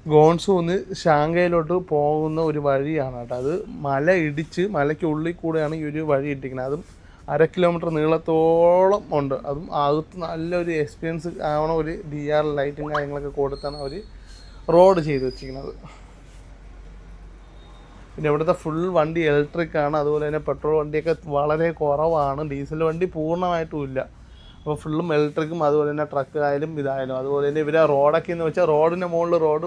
ഗോൺസു നിന്ന് ഷാങ്ഹായിലോട്ട് പോകുന്ന ഒരു വഴിയാണ് കേട്ടോ. അത് മല ഇടിച്ച് മലയ്ക്കുള്ളിൽ കൂടെയാണ് ഈ ഒരു വഴി ഇട്ടിരിക്കുന്നത്. അതും 1/2 കിലോമീറ്റർ നീളത്തോളം ഉണ്ട്. അതും അകത്ത് നല്ലൊരു എക്സ്പീരിയൻസ് ആവണ ഒരു DR ലൈറ്റും കാര്യങ്ങളൊക്കെ കൊടുത്താണ് അവർ റോഡ് ചെയ്ത് വെച്ചിരിക്കുന്നത്. പിന്നെ ഇവിടുത്തെ ഫുൾ വണ്ടി ഇലക്ട്രിക് ആണ്. അതുപോലെ തന്നെ പെട്രോൾ വണ്ടിയൊക്കെ വളരെ കുറവാണ്. ഡീസൽ വണ്ടി പൂർണ്ണമായിട്ടും ഇല്ല. അപ്പോൾ ഫുള്ളും ഇലക്ട്രിക്കും അതുപോലെ തന്നെ ട്രക്ക് ആയാലും ഇതായാലും. അതുപോലെ തന്നെ ഇവരെ റോഡൊക്കെ എന്ന് വെച്ചാൽ റോഡിൻ്റെ മുകളിൽ റോഡ്,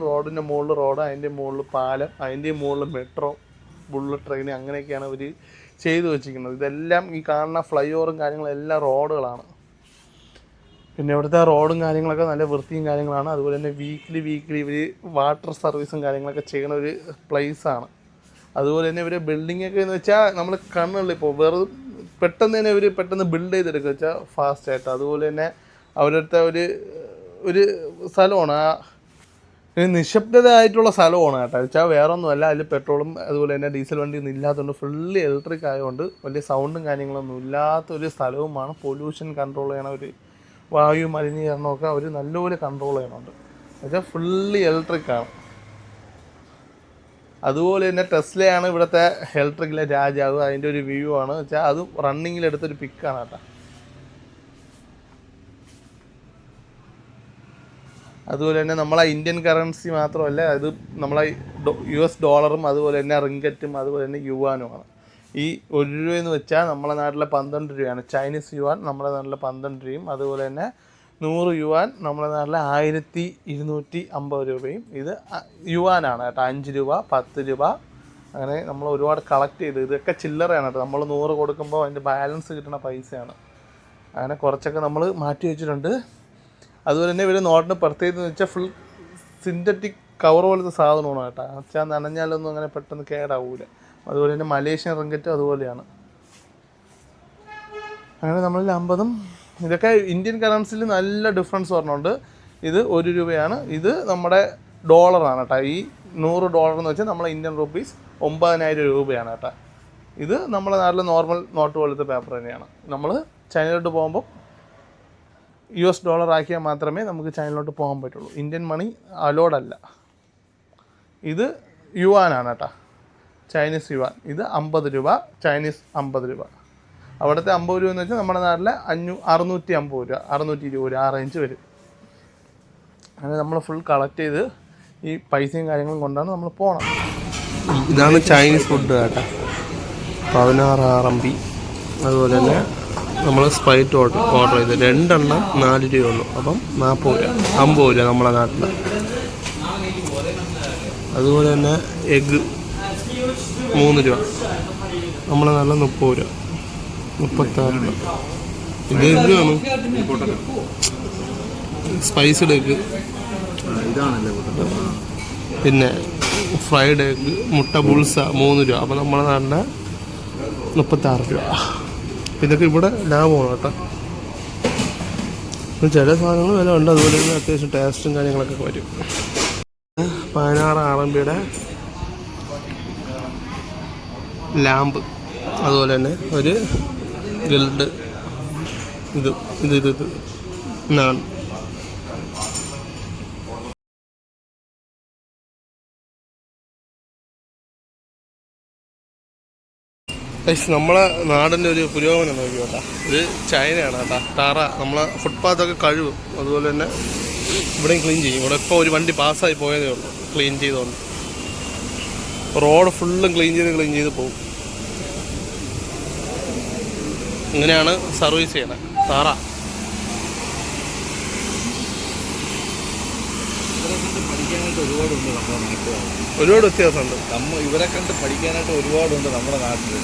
അതിൻ്റെ മുകളിൽ പാലം, അതിൻ്റെ മുകളിൽ മെട്രോ, ബുള്ളറ്റ് ട്രെയിൻ, അങ്ങനെയൊക്കെയാണ് ഇവർ ചെയ്തു വെച്ചിരിക്കുന്നത്. ഇതെല്ലാം ഈ കാണുന്ന ഫ്ലൈ ഓവറും കാര്യങ്ങളും എല്ലാം റോഡുകളാണ്. പിന്നെ ഇവിടുത്തെ റോഡും കാര്യങ്ങളൊക്കെ നല്ല വൃത്തിയും കാര്യങ്ങളാണ്. അതുപോലെ തന്നെ വീക്ക്ലി ഇവർ വാട്ടർ സർവീസും കാര്യങ്ങളൊക്കെ ചെയ്യുന്ന ഒരു പ്ലേസാണ്. അതുപോലെ തന്നെ ഇവർ ബിൽഡിങ്ങൊക്കെ എന്ന് വെച്ചാൽ നമ്മൾ കണ്ണുകളിൽ ഇപ്പോൾ വെറുതെ പെട്ടെന്ന് തന്നെ ഇവർ പെട്ടെന്ന് ബിൽഡ് ചെയ്തെടുക്കുക വെച്ചാൽ ഫാസ്റ്റായിട്ട്. അതുപോലെ തന്നെ അവരുടെ ഒരു സ്ഥലമാണ്, നിശബ്ദതയായിട്ടുള്ള സ്ഥലമാണ് കേട്ടോ. വെച്ചാൽ വേറെ ഒന്നുമല്ല, അതിൽ പെട്രോളും അതുപോലെ തന്നെ ഡീസൽ വണ്ടിയൊന്നും ഇല്ലാത്തതുകൊണ്ട് ഫുള്ളി ഇലക്ട്രിക് ആയതുകൊണ്ട് വലിയ സൗണ്ടും കാര്യങ്ങളൊന്നും ഇല്ലാത്തൊരു സ്ഥലവുമാണ്. പൊല്യൂഷൻ കൺട്രോൾ ചെയ്യണ ഒരു വായു മലിനീകരണമൊക്കെ അവർ നല്ലപോലെ കൺട്രോൾ ചെയ്യണുണ്ട്. വെച്ചാൽ ഫുള്ളി ഇലക്ട്രിക്കാണ്. അതുപോലെ തന്നെ ടെസ്ലയാണ് ഇവിടുത്തെ ഇലക്ട്രിക്കിലെ രാജാവ്. അതിൻ്റെ ഒരു വ്യൂ ആണ് വെച്ചാൽ അത് റണ്ണിങ്ങിലെടുത്തൊരു പിക്കാണ് കേട്ടോ. അതുപോലെ തന്നെ നമ്മളെ ഇന്ത്യൻ കറൻസി മാത്രമല്ല, അത് നമ്മളെ US ഡോളറും അതുപോലെ തന്നെ റിങ്കറ്റും അതുപോലെ തന്നെ യുവാനുമാണ്. ഈ 1 രൂപയെന്ന് വെച്ചാൽ നമ്മളെ നാട്ടിലെ 12 രൂപയാണ്. ചൈനീസ് യുവാൻ നമ്മുടെ നാട്ടിലെ 12 രൂപയും അതുപോലെ തന്നെ 100 യുവാൻ നമ്മുടെ നാട്ടിലെ 1250 രൂപയും. ഇത് യുവാനാണ് കേട്ടോ. 5 രൂപ, 10 രൂപ, അങ്ങനെ നമ്മൾ ഒരുപാട് കളക്ട് ചെയ്ത് ഇതൊക്കെ ചില്ലറയാണ് കേട്ടോ. നമ്മൾ 100 കൊടുക്കുമ്പോൾ അതിൻ്റെ ബാലൻസ് കിട്ടുന്ന പൈസയാണ്. അങ്ങനെ കുറച്ചൊക്കെ നമ്മൾ മാറ്റി വെച്ചിട്ടുണ്ട്. അതുപോലെ തന്നെ ഇവർ നോട്ടിന് പ്രത്യേകത എന്ന് വെച്ചാൽ ഫുൾ സിന്തറ്റിക് കവർ പോലത്തെ സാധനമാണ് കേട്ടോ. വെച്ചാൽ നനഞ്ഞാലൊന്നും അങ്ങനെ പെട്ടെന്ന് കേടാവൂല. അതുപോലെ തന്നെ മലേഷ്യൻ റിങ്കറ്റും അതുപോലെയാണ്. അങ്ങനെ നമ്മളിൽ 50 ഇതൊക്കെ ഇന്ത്യൻ കറൻസിയിൽ നല്ല ഡിഫറൻസ് പറഞ്ഞുകൊണ്ട്. ഇത് 1 രൂപയാണ്. ഇത് നമ്മുടെ ഡോളറാണ് കേട്ടോ. ഈ 100 ഡോളർ എന്ന് വെച്ചാൽ നമ്മളെ ഇന്ത്യൻ റുപ്പീസ് 9000 രൂപയാണ് കേട്ടോ. ഇത് നമ്മുടെ നാട്ടിലെ നോർമൽ നോട്ട് പോലത്തെ പേപ്പർ തന്നെയാണ്. നമ്മൾ ചൈനയിലോട്ട് പോകുമ്പോൾ US ഡോളർ ആക്കിയാൽ മാത്രമേ നമുക്ക് ചൈനയിലോട്ട് പോകാൻ പറ്റുള്ളൂ. ഇന്ത്യൻ മണി അലോഡല്ല. ഇത് യുവാനാണ് കേട്ടോ, ചൈനീസ് യുവാൻ. ഇത് 50 രൂപ, ചൈനീസ് 50 രൂപ. അവിടുത്തെ 50 രൂപ എന്ന് വെച്ചാൽ നമ്മുടെ നാട്ടിലെ 650 രൂപ, 620 രൂപ, ആ റേഞ്ച് വരും. അങ്ങനെ നമ്മൾ ഫുൾ കളക്ട് ചെയ്ത് ഈ പൈസയും കാര്യങ്ങളും കൊണ്ടാണ് നമ്മൾ പോകണം. ഇതാണ് ചൈനീസ് ഫുഡ് കേട്ടോ. 16 RMB. അതുപോലെ തന്നെ നമ്മൾ സ്പ്രൈറ്റ് ഓർഡർ ചെയ്ത് 2 എണ്ണം 4 രൂപയുള്ളൂ. അപ്പം 40 രൂപ, 50 രൂപ നമ്മളെ നാട്ടിൽ. അതുപോലെ തന്നെ എഗ്ഗ് 3 രൂപ, നമ്മളെ നാട്ടിൽ 30 രൂപ, 36 രൂപ. ഇത് എഗ്ഗാണ്, സ്പൈസ്ഡ് എഗ്ഗ്. പിന്നെ ഫ്രൈഡ് എഗ്ഗ്, മുട്ട ബുൾസ 3 രൂപ. അപ്പം നമ്മളെ നാട്ടിൽ 36 രൂപ. ഇതൊക്കെ ഇവിടെ ലാഭമാണ് കേട്ടോ. ചില സാധനങ്ങൾ വില ഉണ്ട്. അതുപോലെ തന്നെ അത്യാവശ്യം ടേസ്റ്റും കാര്യങ്ങളൊക്കെ വരും. 16 RMB ലാമ്പ്. അതുപോലെ തന്നെ ഒരു ഗ്രിൽഡ് ഇത് നാൻ. നമ്മളെ നാടിൻ്റെ ഒരു പുരോഗമനം നോക്കി കേട്ടോ. ഇത് ചൈനയാണ് കേട്ടോ. തറ നമ്മളെ ഫുട്പാത്തൊക്കെ കഴുകും. അതുപോലെ തന്നെ ഇവിടെയും ക്ലീൻ ചെയ്യും. ഇവിടെ ഇപ്പോൾ ഒരു വണ്ടി പാസ്സായി പോയതേ ഉള്ളൂ ക്ലീൻ ചെയ്തുകൊണ്ട്. റോഡ് ഫുള്ളും ക്ലീൻ ചെയ്ത് പോകും. ഇങ്ങനെയാണ് സർവീസ് ചെയ്യണത്. തറ ഒരുപാട് വ്യത്യാസമുണ്ട്. ഇവരെ കണ്ട് പഠിക്കാനായിട്ട് ഒരുപാടുണ്ട് നമ്മുടെ നാട്ടിൽ.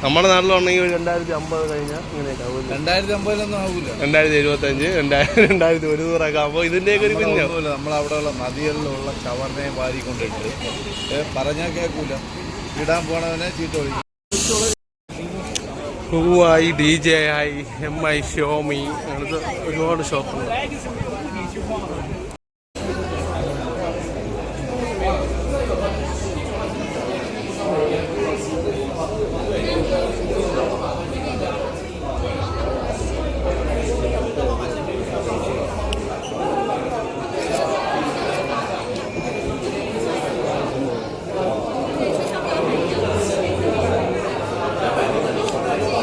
നമ്മുടെ നാട്ടിലാണെങ്കിൽ 2050 കഴിഞ്ഞാൽ ഇങ്ങനെയൊക്കെ ആവും. 2050 ആവൂല, 2075, 2100 ആകുമ്പോൾ ഇതിൻ്റെയൊക്കെ ഒരു കുഞ്ഞാവും. നമ്മളവിടെയുള്ള നദികളിലുള്ള ചവർണയെ വാരിക്കൊണ്ടിട്ട് പറഞ്ഞാൽ കേൾക്കൂല. ഇടാൻ പോണവനെ ചീത്ത വിളിക്കും. ഹൂവായി, DJ ആയി, MI, ഷോമി, അങ്ങനത്തെ ഒരുപാട് ഷോപ്പുണ്ട്.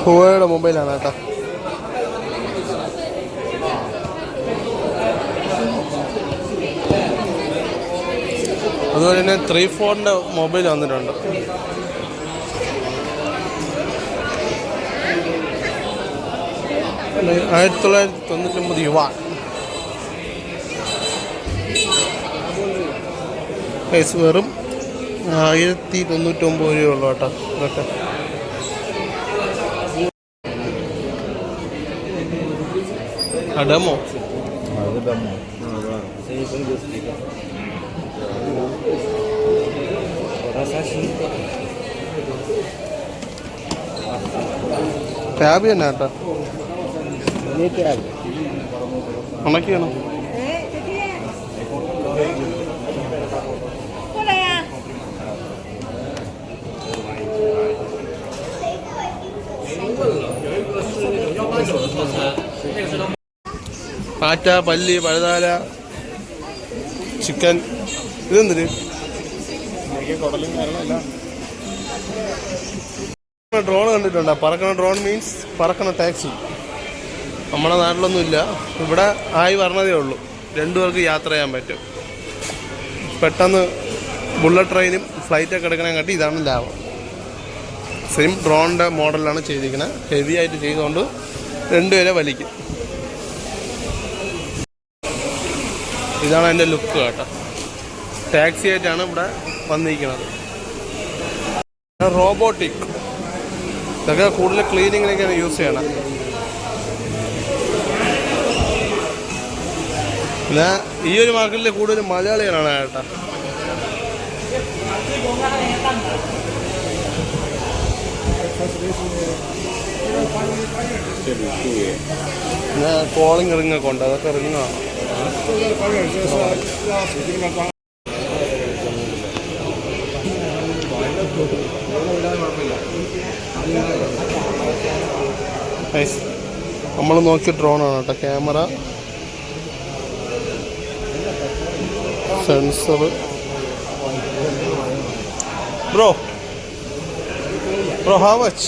ഹുവയുടെ മൊബൈലാണ് കേട്ടോ. അതുപോലെ തന്നെ 3-4 മൊബൈൽ വന്നിട്ടുണ്ട്. $1999 പൈസ വെറും 1099 രൂപയുള്ളൂ കേട്ടോ. ഇതൊക്കെ ഡെമോ. ടാബ് തന്നെ കേട്ടോ. ഉണക്കിയാണോ? പാറ്റ, പല്ലി, പഴുതാല, ചിക്കൻ. ഇതെന്തിന്? ഡ്രോൺ കണ്ടിട്ടുണ്ടോ? പറക്കണ ഡ്രോൺ മീൻസ് പറക്കണ ടാക്സി. നമ്മുടെ നാട്ടിലൊന്നും ഇല്ല, ഇവിടെ ആയി വരണതേ ഉള്ളൂ. 2 പേർക്ക് യാത്ര ചെയ്യാൻ പറ്റും. പെട്ടെന്ന് ബുള്ളറ്റ് ട്രെയിനും ഫ്ലൈറ്റൊക്കെ എടുക്കണേ കാട്ടി ഇതാണ് ലാഭം. സെയിം ഡ്രോണിൻ്റെ മോഡലാണ് ചെയ്തിരിക്കുന്നത്. ഹെവി ആയിട്ട് ചെയ്തുകൊണ്ട് 2 പേരെ വലിക്കും. ഇതാണ് അതിൻ്റെ ലുക്ക് കേട്ടോ. ടാക്സി ആയിട്ടാണ് ഇവിടെ വന്നിരിക്കുന്നത്. റോബോട്ടിക് ഇതൊക്കെ കൂടുതൽ ക്ലീനിങ്ങിനൊക്കെയാണ് യൂസ് ചെയ്യണം. പിന്നെ ഈ ഒരു മാർക്കറ്റിൽ കൂടുതൽ മലയാളികളാണ് കേട്ടോ. പിന്നെ കോളിംഗ് റിങ്ങൊക്കെ ഉണ്ട്. അതൊക്കെ റിങ്ങാണ്. നമ്മൾ നോക്കിയ ഡ്രോണാണ് കേട്ടോ. Camera, sensor. Bro how much?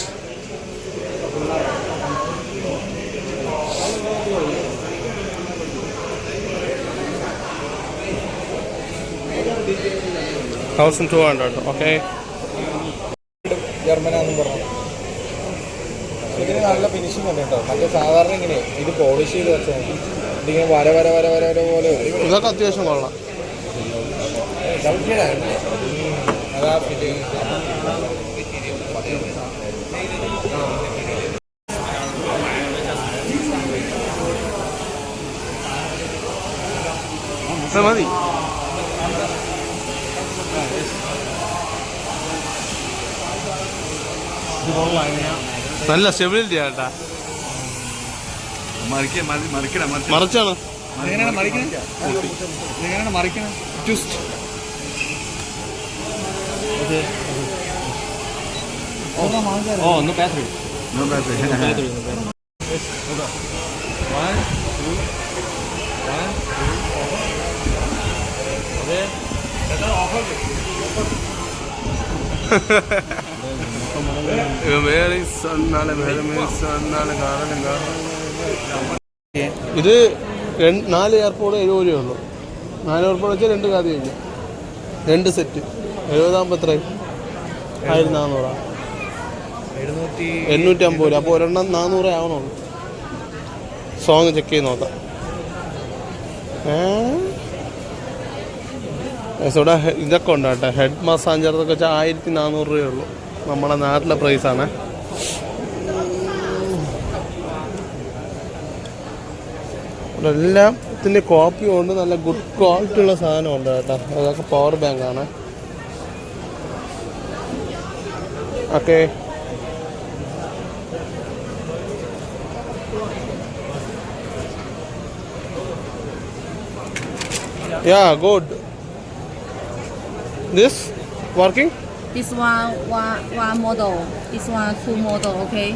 $1,200. Okay. ജർമ്മനാന്നും പറഞ്ഞു. ഇതിന് നല്ല ഫിനിഷിംഗ് ഉണ്ട് കേട്ടോ. മറ്റേ സാധാരണ ഇങ്ങനെ ഇത് പോളിഷ് ചെയ്ത് വെച്ചാൽ ഇതിങ്ങനെ വര വര വര വര വര പോലെ ഇതൊക്കെ അത്യാവശ്യം കൊള്ളാം. അതാ ഫിറ്റിംഗ്. മതി. നല്ല സ്റ്റെബിലിറ്റി ആട്ടാ. മറിച്ചാണ്. എങ്ങനെയാണ് മറിക്കണം? ട്വിസ്റ്റ്. ഒന്ന് പാസ് ഇത് 4 എയർപോർട്ട് 70 രൂപയുള്ളൂ. 4 എയർപോർട്ട് വെച്ചാൽ 2 കാതി കഴിഞ്ഞു. 2 സെറ്റ് 70 എത്രയും 1400. 850 രൂപ. അപ്പോൾ ഒരെണ്ണം 400 ആവണുള്ളൂ. സോങ് ചെക്ക് ചെയ്ത് നോക്കാം. ഇവിടെ ഇതൊക്കെ ഉണ്ട് കേട്ടോ. ഹെഡ് മസാജർ എന്നൊക്കെ വെച്ചാൽ 1400 രൂപയുള്ളൂ. നമ്മുടെ നാട്ടിലെ പ്രൈസാണ്. ഇവിടെ എല്ലാത്തിൻ്റെ കോപ്പിയും ഉണ്ട്. നല്ല ഗുഡ് ക്വാളിറ്റി ഉള്ള സാധനമുണ്ട് കേട്ടോ. അതൊക്കെ പവർ ബാങ്കാണ്. Okay. Yeah, good. This working? This one model. This one 2 model. Okay.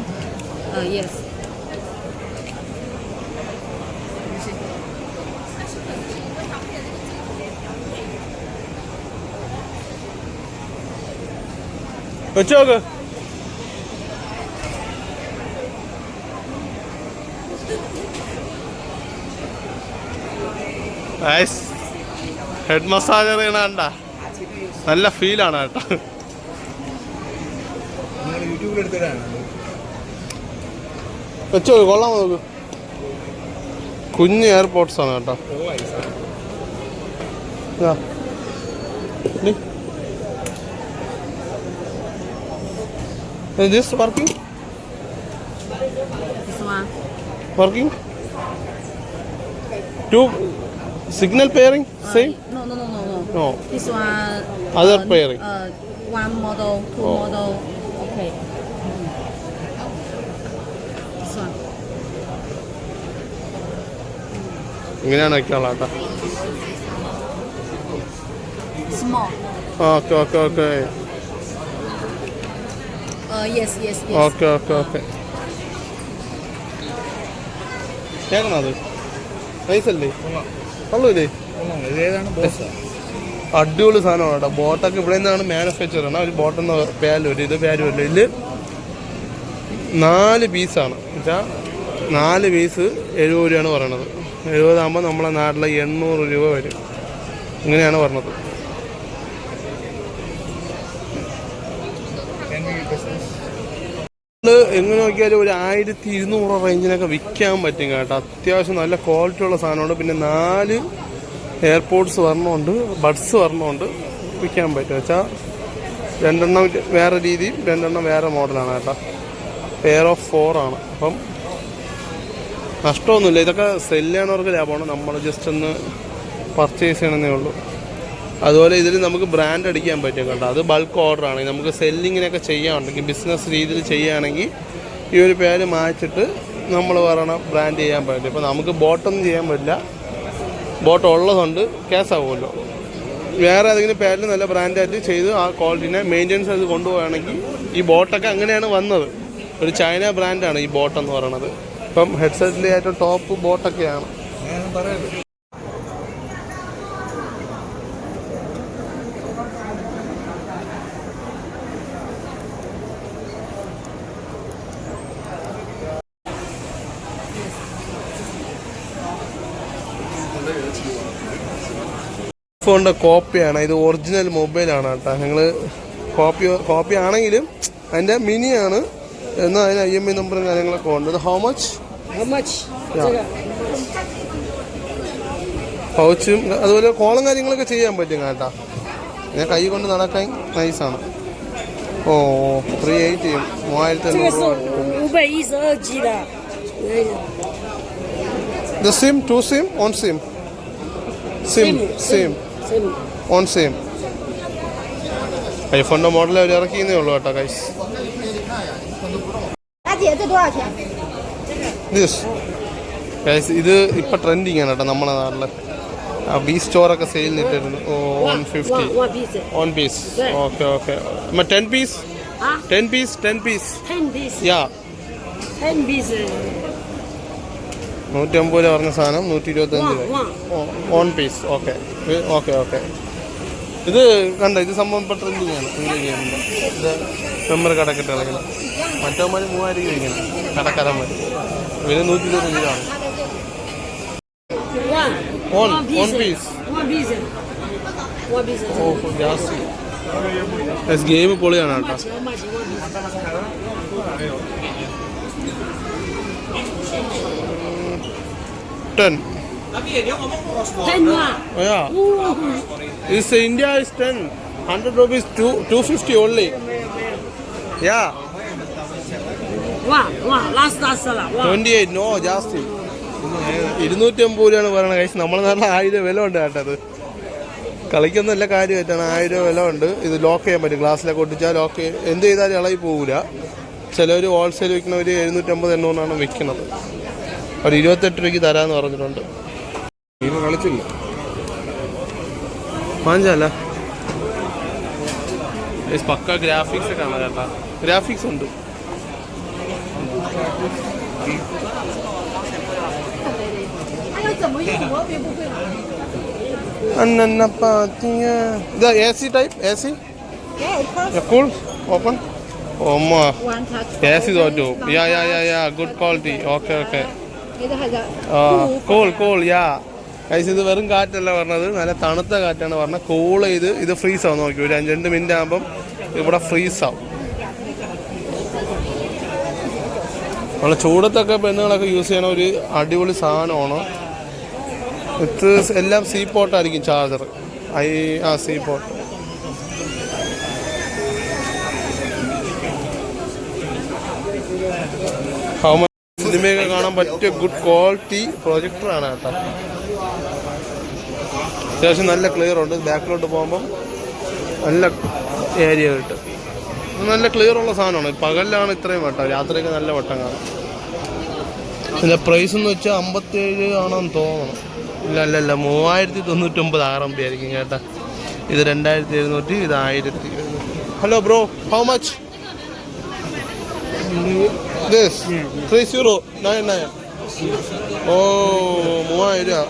Yes. വെച്ചോക്ക്. ഹെഡ് മസാജർ ചെയ്യണണ്ട നല്ല ഫീലാണ് കേട്ടോ. നിങ്ങൾ യൂട്യൂബിൽ എടുത്തിട്ടാണ് വെച്ചോ, കൊള്ളാൻ നോക്ക്. കുഞ്ഞ് എയർപോർട്ട്സ് ആണ് കേട്ടോ. This working This one. working? Two signal pairing same? No. No. This one. Other pairing. One model, two Oh. model. Okay. This one. ഇങ്ങനെയാണ് വെക്കാനുള്ള കേട്ടോ. Small. Okay okay okay Yes. Okay okay okay കേൾക്കണോ? അത് നൈസല്ലേ? കൊള്ളൂല്ലേ? ഇതേതാണ് boss? അടിപൊളി സാധനമാണ് കേട്ടോ. ബോട്ടൊക്കെ ഇവിടെ നിന്നാണ് മാനുഫാക്ചർ ആണ്. ഒരു ബോട്ടെന്ന് പാലും വരും, ഇത് പാലും വരും. ഇതിൽ 4 പീസാണ് വെച്ചാൽ 4 പീസ് 70 രൂപയാണ് പറയണത്. 70 ആകുമ്പോൾ നമ്മളെ നാട്ടിലെ 800 രൂപ വരും. ഇങ്ങനെയാണ് പറഞ്ഞത്. എങ്ങനെ നോക്കിയാലും ഒരു 1200 റേഞ്ചിനൊക്കെ വിൽക്കാൻ പറ്റും കേട്ടോ. അത്യാവശ്യം നല്ല ക്വാളിറ്റി ഉള്ള സാധനമുണ്ട്. പിന്നെ 4 എയർപോർട്ട്സ് വരണമുണ്ട്, ബഡ്സ് വരണമുണ്ട്, വിൽക്കാൻ പറ്റും. വെച്ചാൽ 2 വേറെ രീതിയും 2 വേറെ മോഡലാണ് കേട്ടോ. പെയർ ഓഫ് 4 ആണ്. അപ്പം നഷ്ടമൊന്നുമില്ല. ഇതൊക്കെ സെല്ല് ചെയ്യണവർക്ക് ലാഭമാണ്. നമ്മൾ ജസ്റ്റ് ഒന്ന് പർച്ചേസ് ചെയ്യണമെന്നേ ഉള്ളൂ. അതുപോലെ ഇതിൽ നമുക്ക് ബ്രാൻഡ് അടിക്കാൻ പറ്റും കേട്ടോ. അത് ബൾക്ക് ഓർഡറാണ്. നമുക്ക് സെല്ലിങ്ങിനൊക്കെ ചെയ്യാനുണ്ടെങ്കിൽ, ബിസിനസ് രീതിയിൽ ചെയ്യുകയാണെങ്കിൽ ഈ ഒരു പേര് മാറ്റിട്ട് നമ്മൾ പറയണം ബ്രാൻഡ് ചെയ്യാൻ പറ്റും. ഇപ്പോൾ നമുക്ക് ബോട്ടൊന്നും ചെയ്യാൻ പറ്റില്ല. ബോട്ട് ഉള്ളതുകൊണ്ട് കേസാവുമല്ലോ. വേറെ ഏതെങ്കിലും പേരിൽ നല്ല ബ്രാൻഡായിട്ട് ചെയ്ത് ആ ക്വാളിറ്റിനെ മെയിൻ്റെനൻസ് ചെയ്ത് കൊണ്ടുപോവുകയാണെങ്കിൽ, ഈ ബോട്ടൊക്കെ അങ്ങനെയാണ് വന്നത്. ഒരു ചൈന ബ്രാൻഡാണ് ഈ ബോട്ടെന്ന് പറയണത്. ഇപ്പം ഹെഡ്സെറ്റിലെ ഏറ്റവും ടോപ്പ് ബോട്ടൊക്കെയാണ്. പറയാം. ഫോണിൻ്റെ കോപ്പിയാണ്. ഇത് ഒറിജിനൽ മൊബൈലാണ് കേട്ടോ. ഞങ്ങൾ കോപ്പി ആണെങ്കിലും അതിൻ്റെ മിനിയാണ്. എന്നാൽ അതിന് IMEI നമ്പറും കാര്യങ്ങളൊക്കെ ഉണ്ട്. ഇത് ഹൗ മച്ച്? പൗച്ചും അതുപോലെ കോളും കാര്യങ്ങളൊക്കെ ചെയ്യാൻ പറ്റും കേട്ടോ. ഞാൻ കൈ കൊണ്ട് നടക്കാൻ നൈസാണ്. ഓ 380 3512 The SIM, 2 SIM, on SIM. SIM. On SIM. ഐഫോണിൻ്റെ മോഡൽ അവർ ഇറക്കിയെന്നേ ഉള്ളൂ കേട്ടോ ഗൈസ്. ഇത് ഇപ്പം ട്രെൻഡിങ് ആണ് കേട്ടോ നമ്മുടെ നാട്ടിൽ. ബി സ്റ്റോറൊക്കെ സെയിൽ ഇട്ടിരുന്നു. 150 1 piece. Okay okay. 10 piece 10 piece 10 piece യാ 150 രൂപ പറഞ്ഞ സാധനം 125 രൂപ 1 പീസ്. Okay okay okay. ഇത് കണ്ട, ഇത് സംഭവം ഇപ്പം ട്രെൻഡിങ് ആണ്. ഇത് മെമ്പർ കടക്കിട്ട് കളിക്കണം. മറ്റവന്മാർ 3000 രൂപ ഇങ്ങനെ കടക്കാരൻ മതി. ഇവര് 125 രൂപയാണ്. One piece. ഓ ജാസ്തി. ഗെയിം പൊളിയാണ് കേട്ടോ. $10. Yeah. This India is 10. 100 rupees, 250 only. Yeah. 28. No, ജാസ്തി. 250 രൂപയാണ് പറയണത് കഴിച്ച്. നമ്മളെ നാട്ടിൽ 1000 വില ഉണ്ട് കേട്ടത്. കളിക്കുന്ന എല്ലാ കാര്യമായിട്ടാണ്. 1000 വില ഉണ്ട്. ഇത് ലോക്ക് ചെയ്യാൻ പറ്റും. ഗ്ലാസ്സിലൊക്കെ ഒട്ടിച്ചാൽ ലോക്ക് എന്ത് ചെയ്താലും ഇളകി പോകില്ല. ചിലവർ ഹോൾസെയിൽ വിൽക്കുന്നവർ 750-800 വിൽക്കുന്നത്. ഒരു 28 രൂപയ്ക്ക് തരാമെന്ന് പറഞ്ഞിട്ടുണ്ട്. ഇവ കളിച്ചില്ല വാങ്ങിച്ചല്ല. പക്ക ഗ്രാഫിക്സ് ഒക്കെ ആണ് കേട്ടാ. ഗ്രാഫിക്സ് ഉണ്ട്. ഇത് AC type? AC? Cool? Open? Oh my. AC though. Yeah. Good quality. Okay. Cool. Yeah. Guys ഇത് വെറും കാറ്റല്ല പറഞ്ഞത്, നല്ല തണുത്ത കാറ്റാണ് പറഞ്ഞത്. കൂൾ ചെയ്ത് ഇത് ഫ്രീസ് ആവും. നോക്കി ഒരു 2 മിനിറ്റ് ആകുമ്പം ഇവിടെ ഫ്രീസ് ആവും. നമ്മളെ ചൂടത്തൊക്കെ പെണ്ണുങ്ങളൊക്കെ യൂസ് ചെയ്യണ ഒരു അടിപൊളി സാധനമാണ് ഇത്. എല്ലാം സീ പോട്ടായിരിക്കും ചാർജർ. C port. സിനിമയൊക്കെ കാണാൻ പറ്റിയ ഗുഡ് ക്വാളിറ്റി പ്രൊജക്ടറാണ് കേട്ടോ. അത്യാവശ്യം നല്ല ക്ലിയർ ഉണ്ട്. ബാക്കിലോട്ട് പോകുമ്പം നല്ല ഏരിയ കിട്ടും. നല്ല ക്ലിയർ ഉള്ള സാധനമാണ്. പകലിലാണ് ഇത്രയും വട്ടം, രാത്രിയൊക്കെ നല്ല വട്ടം കാണാം. ഇതിൻ്റെ പ്രൈസ് എന്ന് വെച്ചാൽ 57 ആണെന്ന് തോന്നണം. ഇല്ല 3099 RMB ആയിരിക്കും കേട്ടോ. ഇത് 2700, ഇത് 1700. Hello bro, how much this? 3099. ഓ 3000.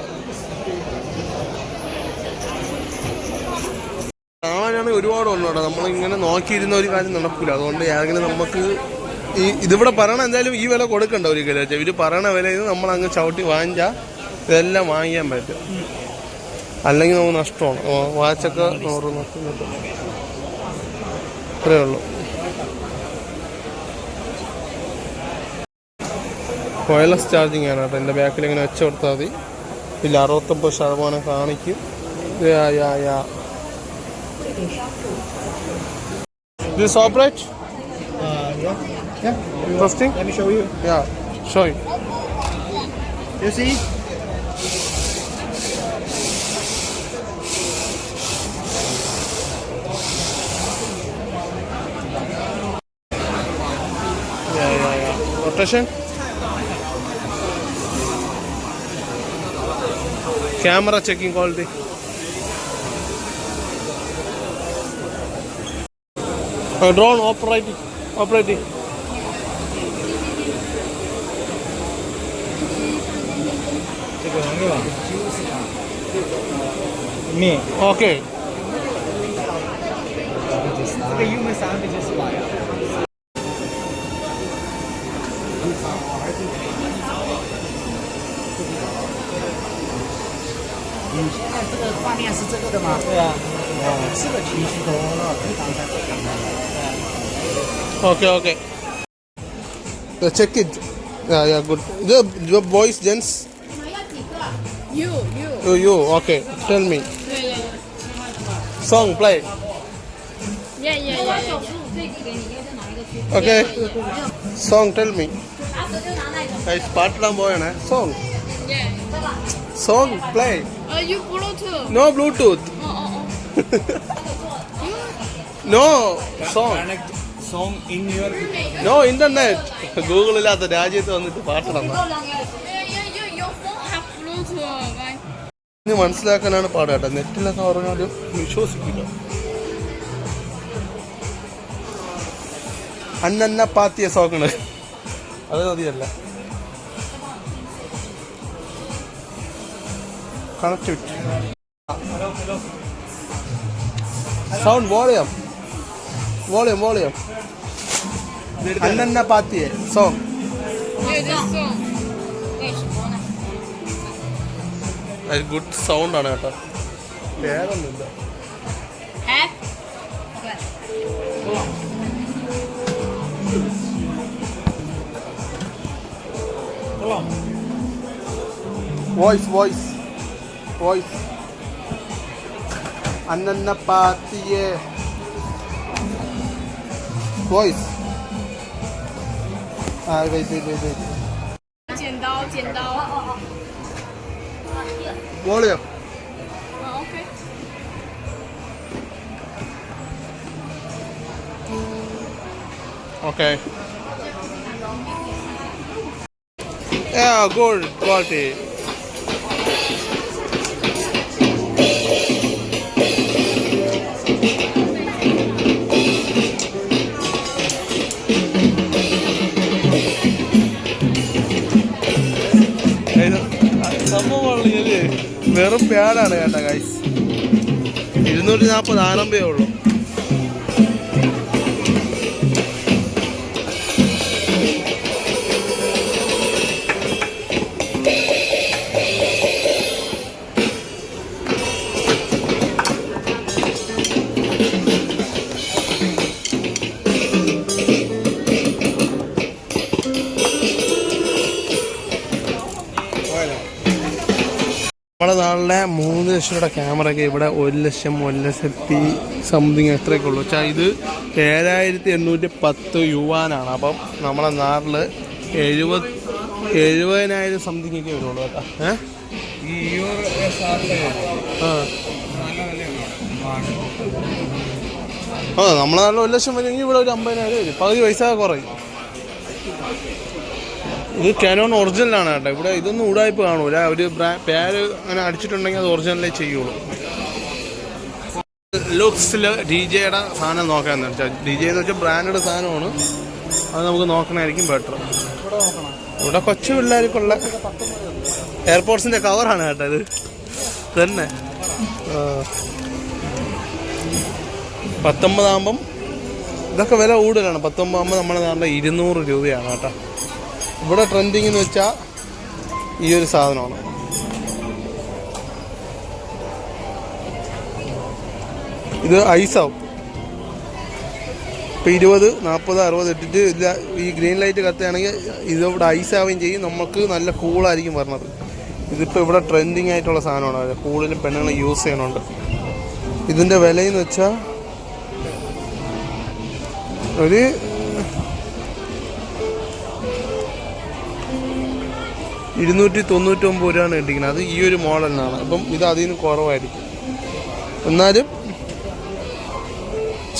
കാണാനാണെങ്കിൽ ഒരുപാട് ഉണ്ട് കേട്ടോ. നമ്മളിങ്ങനെ നോക്കിയിരുന്ന ഒരു കാര്യം നടക്കില്ല. അതുകൊണ്ട് ആരെങ്കിലും നമുക്ക് ഇതിവിടെ പറയണ എന്തായാലും ഈ വില കൊടുക്കണ്ട ഒരിക്കലും. വെച്ചാൽ ഇവർ പറയണ വിലയിൽ നമ്മളങ്ങ് ചവിട്ടി വാങ്ങിച്ചാൽ ഇതെല്ലാം വാങ്ങിക്കാൻ പറ്റും. അല്ലെങ്കിൽ നമുക്ക് നഷ്ടമാണ്. വാച്ചൊക്കെ 100 കിട്ടും. അത്രയേ ഉള്ളൂ. വയർലെസ് ചാർജിങ് ആണ് കേട്ടോ. എൻ്റെ ബാക്കിൽ ഇങ്ങനെ വെച്ച് കൊടുത്താൽ മതി. ഇല്ല 69% കാണിക്കും. This operate? Yeah. Testing? Let me show you. Yeah, showing. You see? Yeah. Rotation? Camera checking quality. Drone operating. Me. Okay. 这个UM3就是吧呀。你现在这个画面是这个的吗？对啊。是的，情绪多了，非常的简单。Okay. Check it. Yeah, good. The boys, gents. You. Okay. Tell me. Song play. Yeah. Okay. Song tell me. Guys, പാട്ടിടാൻ പോയാണ്. Song play. You Bluetooth. No Bluetooth. No song. Song in your. No internet. Google ഇല്ലാത്ത രാജ്യത്ത് വന്നിട്ട് പാട്ടിടണം. Your phone have Bluetooth, right? ഇത് മനസ്സിലാക്കാനാണ് പാട് കേട്ടോ. നെറ്റിലൊക്കെ പറഞ്ഞാലും വിശ്വസിക്കില്ല. അന്നന്ന പാത്തിയ സോങ്ങാണ് അത് മതിയല്ല. കണക്ടിവിറ്റി സൗണ്ട് വോളിയം അന്നന്ന പാത്തിയ സോങ്. അത് ഗുഡ് സൗണ്ട് ആണ് കേട്ടോ. വേറൊന്നുമില്ല. വോയിസ് അന്നന്ന പാത്തിയെ വോയിസ്.剪刀。വോളിയം. Okay. Okay. Yeah, good quality. സംഭവം വെറും പ്യാഡാണ് കേട്ടോ ഗൈസ്. 240 RMB ഉള്ളൂ. രൂപയുടെ ക്യാമറയൊക്കെ ഇവിടെ 1,00,000 സംതിങ് എത്രയൊക്കെ ഉള്ളൂ വെച്ചാൽ ഇത് 7,810 യുവാനാണ്. അപ്പം നമ്മളെ നാട്ടിൽ 70,000 സംതിങ് ഒക്കെ വരുള്ളൂ കേട്ടോ. ഈ നമ്മളെ നാട്ടിൽ 1,00,000 വരുമെങ്കിൽ ഇവിടെ ഒരു 50,000 വരും, പകുതി പൈസ കുറയും. ഇത് കാനോൺ ഒറിജിനലാണ് കേട്ടോ. ഇവിടെ ഇതൊന്നും ഉടായ്പ കാണൂല. ഒരു പേര് അങ്ങനെ അടിച്ചിട്ടുണ്ടെങ്കിൽ അത് ഒറിജിനലേ ചെയ്യുള്ളൂ. ലുക്സിൽ DJയുടെ സാധനം നോക്കാമെന്ന് വെച്ചാൽ DJ എന്ന് വെച്ചാൽ ബ്രാൻഡഡ് സാധനമാണ്. അത് നമുക്ക് നോക്കണമായിരിക്കും ബെറ്റർ. ഇവിടെ കൊച്ചു പിള്ളേർക്കുള്ള എയർപോർട്സിൻ്റെ കവറാണ് കേട്ടോ ഇത് തന്നെ. 19 ആകുമ്പം ഇതൊക്കെ വില കൂടുതലാണ്. 19 ആകുമ്പോൾ നമ്മുടെ നാട്ടിൽ 200 രൂപയാണ് കേട്ടോ. ഇവിടെ ട്രെൻഡിങ് എന്ന് വെച്ചാൽ ഈ ഒരു സാധനമാണ്. ഇത് ഐസാവും. ഇപ്പോൾ 20, 40, 60 ഇട്ടിട്ട് ഇല്ല ഈ ഗ്രീൻ ലൈറ്റ് കത്തുകയാണെങ്കിൽ ഇതിവിടെ ഐസാവുകയും ചെയ്യും. നമുക്ക് നല്ല കൂളായിരിക്കും പറഞ്ഞത്. ഇതിപ്പോൾ ഇവിടെ ട്രെൻഡിങ് ആയിട്ടുള്ള സാധനമാണ്. കൂടുതലും പെണ്ണുങ്ങൾ യൂസ് ചെയ്യണുണ്ട്. ഇതിൻ്റെ വിലയെന്ന് വെച്ചാൽ ഒരു 299 രൂപയാണ് കിട്ടിക്കുന്നത്. അത് ഈ ഒരു മോഡലിനാണ്. അപ്പം ഇത് അതിൽ നിന്ന് കുറവായിരിക്കും. എന്നാലും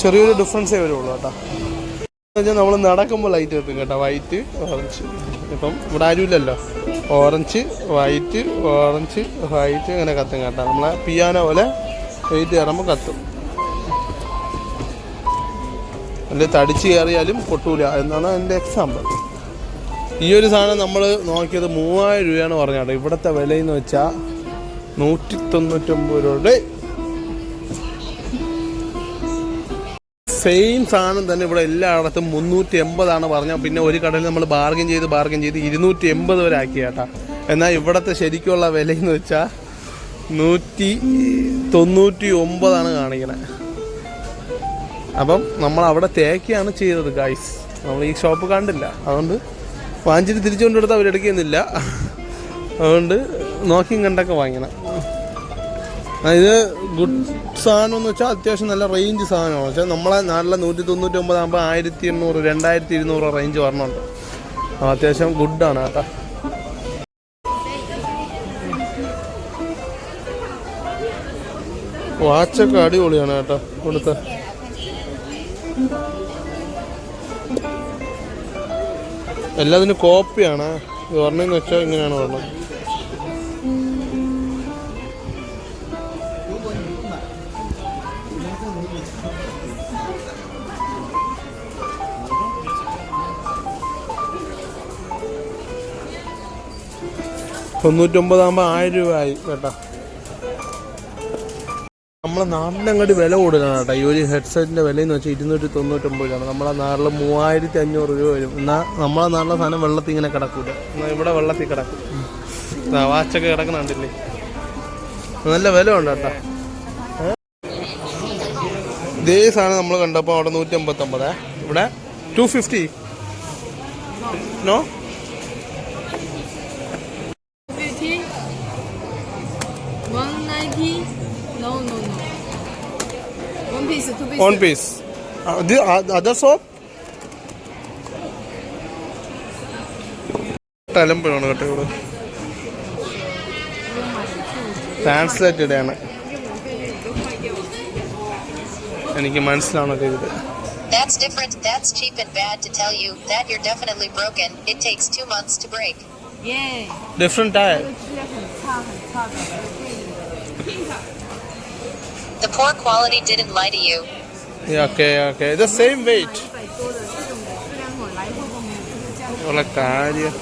ചെറിയൊരു ഡിഫറൻസേ വരുള്ളൂ കേട്ടോ. എന്ന് വെച്ചാൽ നമ്മൾ നടക്കുമ്പോൾ ലൈറ്റ് കിട്ടും കേട്ടോ. White, orange. ഇപ്പം ഇവിടെ ആരുമില്ലല്ലോ. ഓറഞ്ച്, വൈറ്റ്, ഓറഞ്ച്, വൈറ്റ് അങ്ങനെ കത്തും കേട്ടോ. നമ്മളെ പിയാനോ പോലെ വെയിറ്റ് കയറുമ്പോൾ കത്തും. അല്ലെ തടിച്ച് കയറിയാലും പൊട്ടൂല എന്നാണ് എൻ്റെ എക്സാമ്പിൾ. ഈ ഒരു സാധനം നമ്മൾ നോക്കിയത് 3000 രൂപയാണ് പറഞ്ഞാട്ടോ. ഇവിടുത്തെ വിലയെന്ന് വെച്ചാൽ 199 രൂപ. സെയിം സാധനം തന്നെ ഇവിടെ എല്ലായിടത്തും 380 പറഞ്ഞാൽ പിന്നെ ഒരു കടയിൽ നമ്മൾ ബാർഗൻ ചെയ്ത് 280 വരെ ആക്കി കേട്ടാ. എന്നാൽ ഇവിടുത്തെ ശരിക്കുള്ള വിലയെന്ന് വെച്ചാൽ 199 കാണിക്കണേ. അപ്പം നമ്മൾ അവിടെ തേക്കുകയാണ് ചെയ്തത് ഗൈസ്. നമ്മൾ ഈ ഷോപ്പ് കണ്ടില്ല, അതുകൊണ്ട് വാങ്ങിച്ചിട്ട് തിരിച്ചു കൊണ്ടെടുത്ത് അവരെടുക്കുന്നില്ല. അതുകൊണ്ട് നോക്കിയും കണ്ടൊക്കെ വാങ്ങിക്കണം. ഇത് ഗുഡ് സാധനം എന്ന് വെച്ചാൽ അത്യാവശ്യം നല്ല റേഞ്ച് സാധനമാണ്. വെച്ചാൽ നമ്മളെ നാട്ടിലെ 199 ആകുമ്പോൾ 1800, 2200 റേഞ്ച് വരണുണ്ട്. അത്യാവശ്യം ഗുഡാണ് കേട്ടോ. വാച്ചൊക്കെ അടിപൊളിയാണ് കേട്ടോ ഇവിടുത്തെ. എല്ലാത്തിനും കോപ്പിയാണ്. ഇത് പറഞ്ഞതെന്ന് വെച്ചാൽ ഇങ്ങനെയാണ് പറഞ്ഞത്. $99 ആകുമ്പോൾ 1000 രൂപ ആയി കേട്ടോ. നമ്മളെ നാട്ടിലങ്ങോട്ട് വില കൂടുതലാണ് കേട്ടോ. ഈ ഒരു ഹെഡ്സെറ്റിൻ്റെ വിലയെന്ന് വെച്ചാൽ 299 രൂപയാണ്. നമ്മളെ നാട്ടിൽ 3500 രൂപ വരും. എന്നാൽ നമ്മളെ നാട്ടിലെ സാധനം വെള്ളത്തിൽ ഇങ്ങനെ കിടക്കൂല. എന്നാൽ ഇവിടെ വെള്ളത്തിൽ കിടക്കും. വാച്ചൊക്കെ കിടക്കുന്നുണ്ടല്ലേ. നല്ല വില ഉണ്ട് കേട്ടോ. ഇതേ സാധനം നമ്മൾ കണ്ടപ്പോൾ അവിടെ 159, ഇവിടെ 250. No 190. No. One piece, 2 pieces. One piece. The other soap? തലമ്പഴാണ് കേട്ടോ ഇവിടെ. ട്രാൻസ്ലേറ്റഡ് ആണ്. എനിക്ക് മനസ്സിലാവണത് ഇത്. That's different. That's cheap and bad to tell you that you're definitely broken. It takes 2 months to break. Yeah. Different type. The poor quality didn't lie to you. Yeah, okay. The same weight. ഉള്ള കാര്യം.